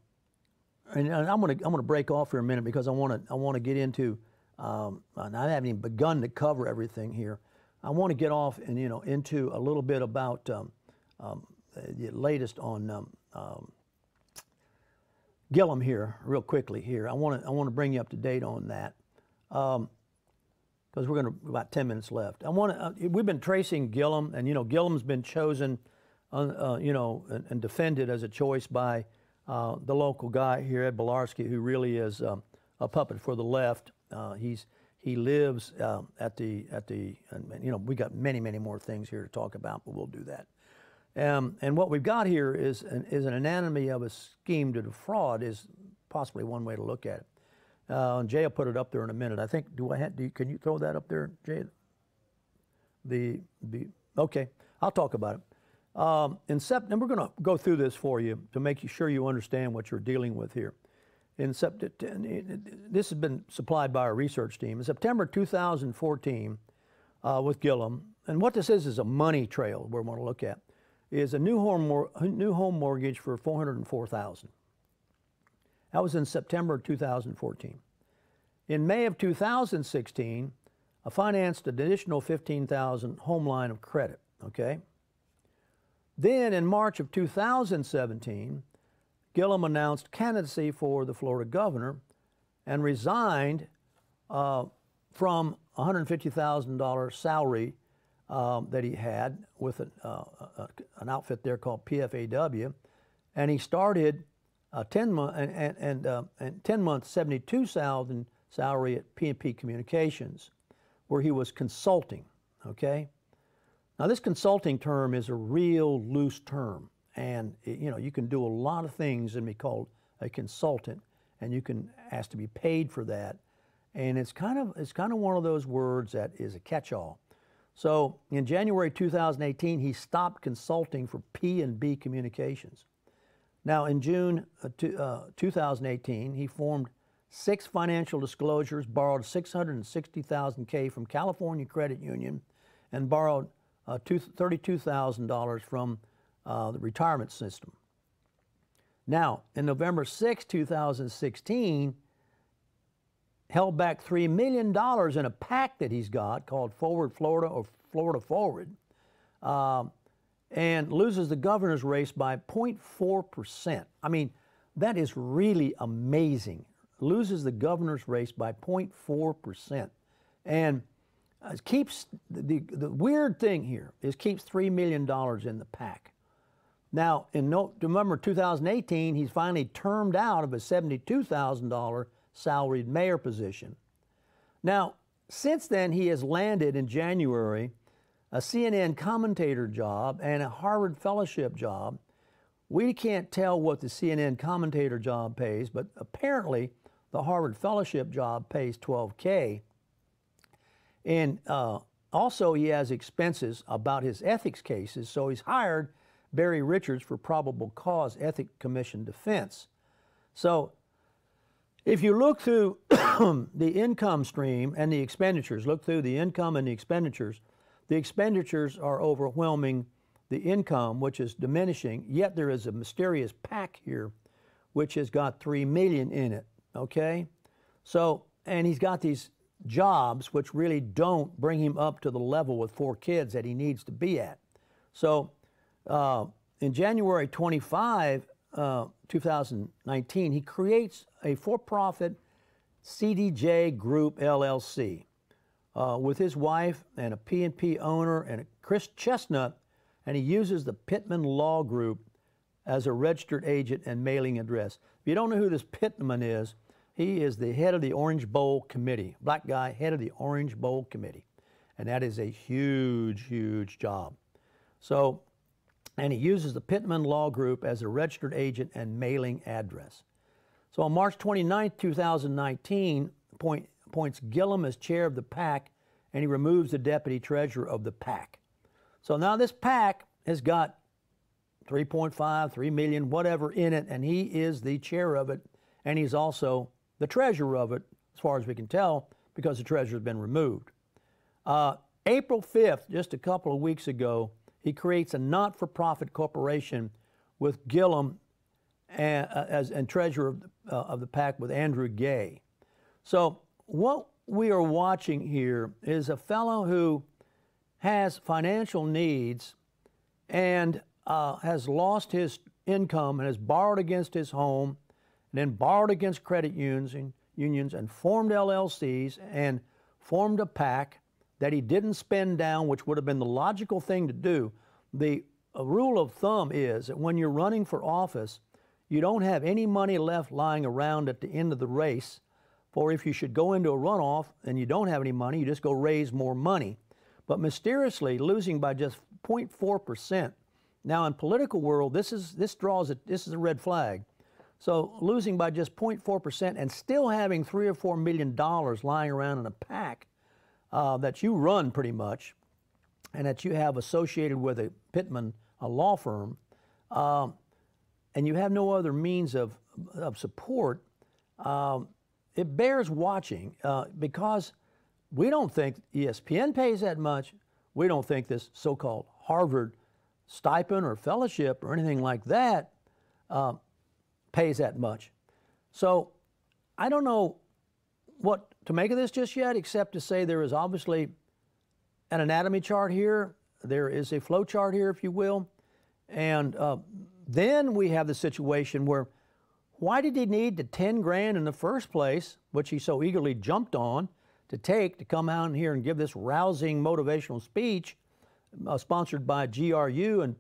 C: I'm gonna break off for a minute because I want to get into. And I haven't even begun to cover everything here. I want to get off and into a little bit about the latest on Gillum here, real quickly here. I want to bring you up to date on that. Because we're going to about 10 minutes left. We've been tracing Gillum, and Gillum's been chosen, and defended as a choice by the local guy here, Ed Bilarski, who really is a puppet for the left. He lives we got many more things here to talk about, but we'll do that. And what we've got here is an anatomy of a scheme to defraud is possibly one way to look at it. Jay will put it up there in a minute. I think, can you throw that up there, Jay? Okay, I'll talk about it. And we're going to go through this for you to make sure you understand what you're dealing with here. This has been supplied by our research team. In September 2014, with Gillum, and what this is a money trail we're going to look at, is a new home mortgage for $404,000. That was in September 2014. In May of 2016, I financed an additional $15,000 home line of credit, okay? Then in March of 2017, Gillum announced candidacy for the Florida governor, and resigned from a $150,000 salary that he had with an outfit there called PFAW, and he started 10 months and 10 months $72,000 salary at P&P Communications, where he was consulting. Okay, now this consulting term is a real loose term, and you can do a lot of things and be called a consultant, and you can ask to be paid for that, and it's kind of one of those words that is a catch-all. So in January 2018, he stopped consulting for P&B Communications. Now in June 2018, he formed 6 financial disclosures, borrowed $660,000 from California Credit Union, and borrowed $32,000 from the retirement system. Now, in November 6, 2016, held back $3 million in a PAC that he's got called Forward Florida or Florida Forward, and loses the governor's race by 0.4%. I mean, that is really amazing. Loses the governor's race by 0.4%. And keeps, the weird thing here is keeps $3 million in the PAC. Now, in November 2018, he's finally termed out of a $72,000 salaried mayor position. Now, since then, he has landed in January a CNN commentator job and a Harvard fellowship job. We can't tell what the CNN commentator job pays, but apparently the Harvard fellowship job pays $12K. And also he has expenses about his ethics cases, so he's hired Barry Richards for probable cause ethics commission defense. So if you look through the income stream and the expenditures, look through the income and the expenditures are overwhelming the income, which is diminishing, yet there is a mysterious PAC here which has got $3 million in it, okay? So, and he's got these jobs which really don't bring him up to the level with 4 kids that he needs to be at. So in January 25, 2019, he creates a for-profit CDJ Group LLC with his wife and a P&P owner and a Chris Chestnut, and he uses the Pittman Law Group as a registered agent and mailing address. If you don't know who this Pittman is, he is the head of the Orange Bowl Committee, black guy, head of the Orange Bowl Committee, and that is a huge, huge job. So, and he uses the Pittman Law Group as a registered agent and mailing address. So on March 29, 2019, appoints Gillum as chair of the PAC, and he removes the deputy treasurer of the PAC. So now this PAC has got 3.5, 3 million, whatever in it, and he is the chair of it, and he's also the treasurer of it, as far as we can tell, because the treasurer's been removed. April 5th, just a couple of weeks ago, he creates a not-for-profit corporation with Gillum and treasurer of the PAC with Andrew Gay. So what we are watching here is a fellow who has financial needs and has lost his income and has borrowed against his home and then borrowed against credit unions and formed LLCs and formed a PAC that he didn't spend down, which would have been the logical thing to do. The rule of thumb is that when you're running for office, you don't have any money left lying around at the end of the race, for if you should go into a runoff and you don't have any money, you just go raise more money. But mysteriously losing by just 0.4%. Now in political world, this is a red flag. So losing by just 0.4% and still having $3 or $4 million lying around in a PAC that you run pretty much, and that you have associated with a Pittman, a law firm, and you have no other means of support, it bears watching because we don't think ESPN pays that much. We don't think this so-called Harvard stipend or fellowship or anything like that pays that much. So I don't know what to make of this just yet, except to say there is obviously an anatomy chart here. There is a flow chart here, if you will. And then we have the situation where Why did he need the 10 grand in the first place, which he so eagerly jumped on to come out here and give this rousing motivational speech sponsored by GRU, and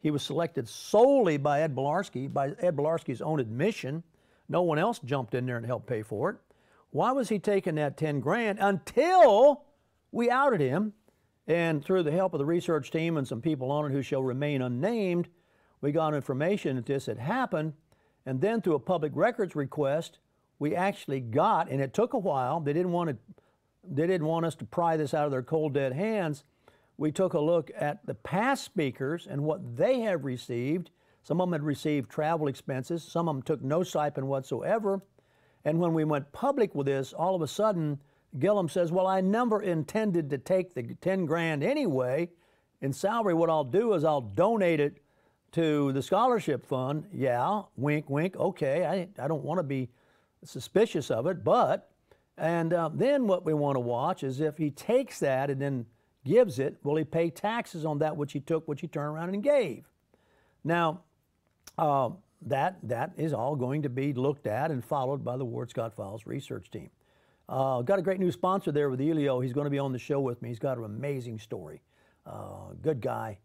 C: he was selected solely by Ed Belarski's own admission. No one else jumped in there and helped pay for it. Why was he taking that 10 grand until we outed him? And through the help of the research team and some people on it who shall remain unnamed, we got information that this had happened. And then through a public records request, we actually got, and it took a while, they didn't want us to pry this out of their cold dead hands. We took a look at the past speakers and what they have received. Some of them had received travel expenses. Some of them took no stipend whatsoever. And when we went public with this, all of a sudden, Gillum says, well, I never intended to take the 10 grand anyway. In salary, what I'll do is I'll donate it to the scholarship fund. Yeah, wink, wink, okay, I don't want to be suspicious of it, but, and then what we want to watch is if he takes that and then gives it, will he pay taxes on that which he took, which he turned around and gave? Now, that is all going to be looked at and followed by the Ward Scott Files research team. Got a great new sponsor there with Elio. He's going to be on the show with me. He's got an amazing story. Good guy,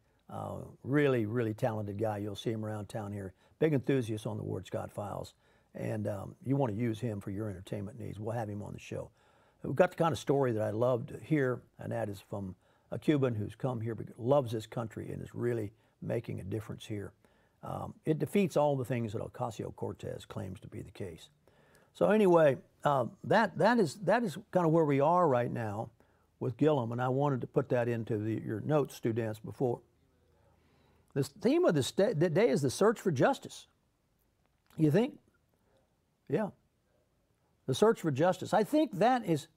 C: really, really talented guy. You'll see him around town here. Big enthusiast on the Ward Scott Files. And you want to use him for your entertainment needs. We'll have him on the show. We've got the kind of story that I love to hear, and that is from a Cuban who's come here, loves this country, and is really making a difference here. It defeats all the things that Ocasio-Cortez claims to be the case. So anyway, that is kind of where we are right now with Gillum, and I wanted to put that into your notes, students, before. The theme of the day is the search for justice. You think? Yeah. The search for justice. I think that is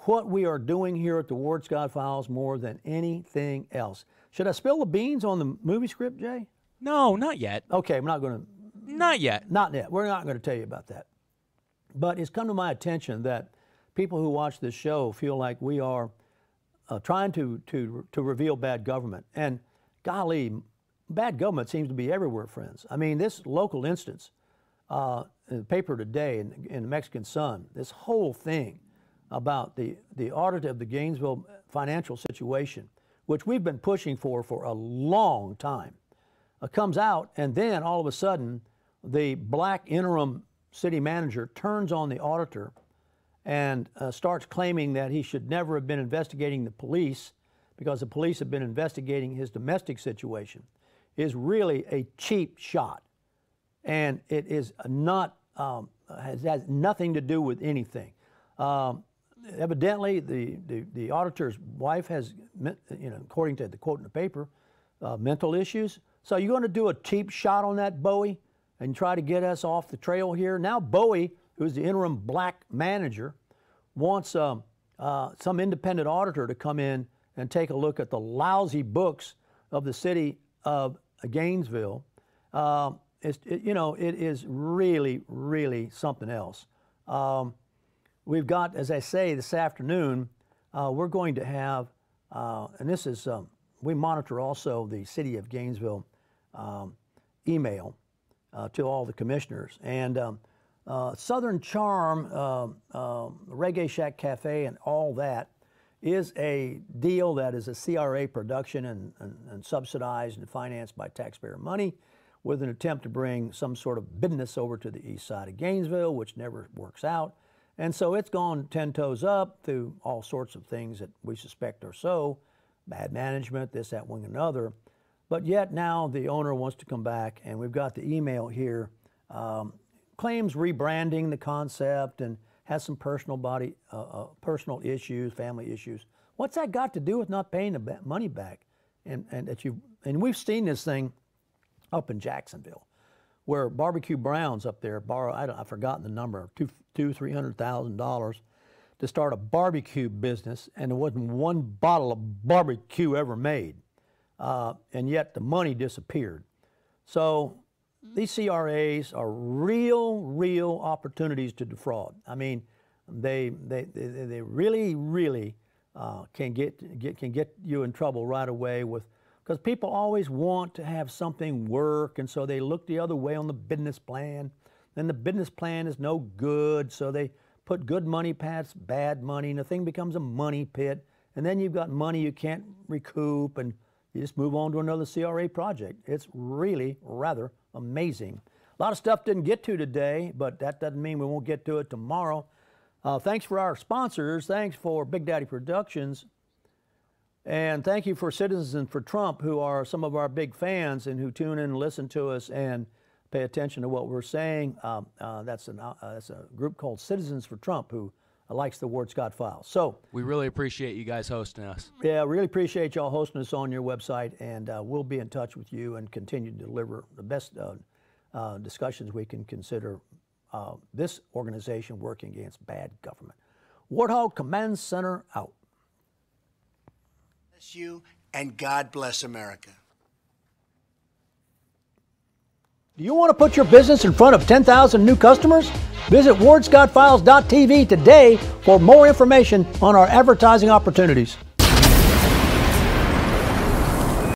C: what we are doing here at the Ward Scott Files more than anything else. Should I spill the beans on the movie script, Jay?
D: No, not yet.
C: Okay, I'm not going to.
D: Not yet.
C: Not yet. We're not going to tell you about that. But it's come to my attention that people who watch this show feel like we are trying to reveal bad government. And golly, bad government seems to be everywhere, friends. I mean, this local instance in the paper today in the Mexican Sun, this whole thing about the audit of the Gainesville financial situation, which we've been pushing for a long time, comes out, and then all of a sudden the black interim city manager turns on the auditor and starts claiming that he should never have been investigating the police because the police have been investigating his domestic situation, is really a cheap shot. And it is not, has nothing to do with anything. Evidently, the auditor's wife has, according to the quote in the paper, mental issues. So you're going to do a cheap shot on that, Bowie, and try to get us off the trail here? Now Bowie, who's the interim black manager, wants some independent auditor to come in and take a look at the lousy books of the city of Gainesville. It is really, really something else. We've got, as I say, this afternoon, we're going to have, and this is, we monitor also the city of Gainesville email to all the commissioners. And Southern Charm, Reggae Shack Cafe and all that is a deal that is a CRA production and subsidized and financed by taxpayer money with an attempt to bring some sort of business over to the east side of Gainesville, which never works out. And so it's gone 10 toes up through all sorts of things that we suspect are so, bad management, this, that, one, and another. But yet now the owner wants to come back, and we've got the email here, claims rebranding the concept and has some personal issues, family issues. What's that got to do with not paying the money back? And we've seen this thing up in Jacksonville, where Barbecue Brown's up there borrowed, I've forgotten the number, $300,000 to start a barbecue business, and there wasn't one bottle of barbecue ever made, and yet the money disappeared. So these CRAs are real opportunities to defraud. I mean, they really can get you in trouble right away because people always want to have something work, and so they look the other way on the business plan. and the business plan is no good, so they put good money past bad money, and the thing becomes a money pit, and then you've got money you can't recoup, and you just move on to another CRA project. It's really rather amazing. A lot of stuff didn't get to today, but that doesn't mean we won't get to it tomorrow. Thanks for our sponsors. Thanks for Big Daddy Productions. And thank you for Citizens for Trump, who are some of our big fans and who tune in and listen to us and pay attention to what we're saying. That's a group called Citizens for Trump who likes the Ward Scott Files. So
D: we really appreciate you guys hosting us.
C: Yeah, really appreciate y'all hosting us on your website, and we'll be in touch with you and continue to deliver the best discussions we can consider this organization working against bad government. Warthog Command Center out.
E: Bless you, and God bless America.
C: Do you want to put your business in front of 10,000 new customers? Visit wardscottfiles.tv today for more information on our advertising opportunities.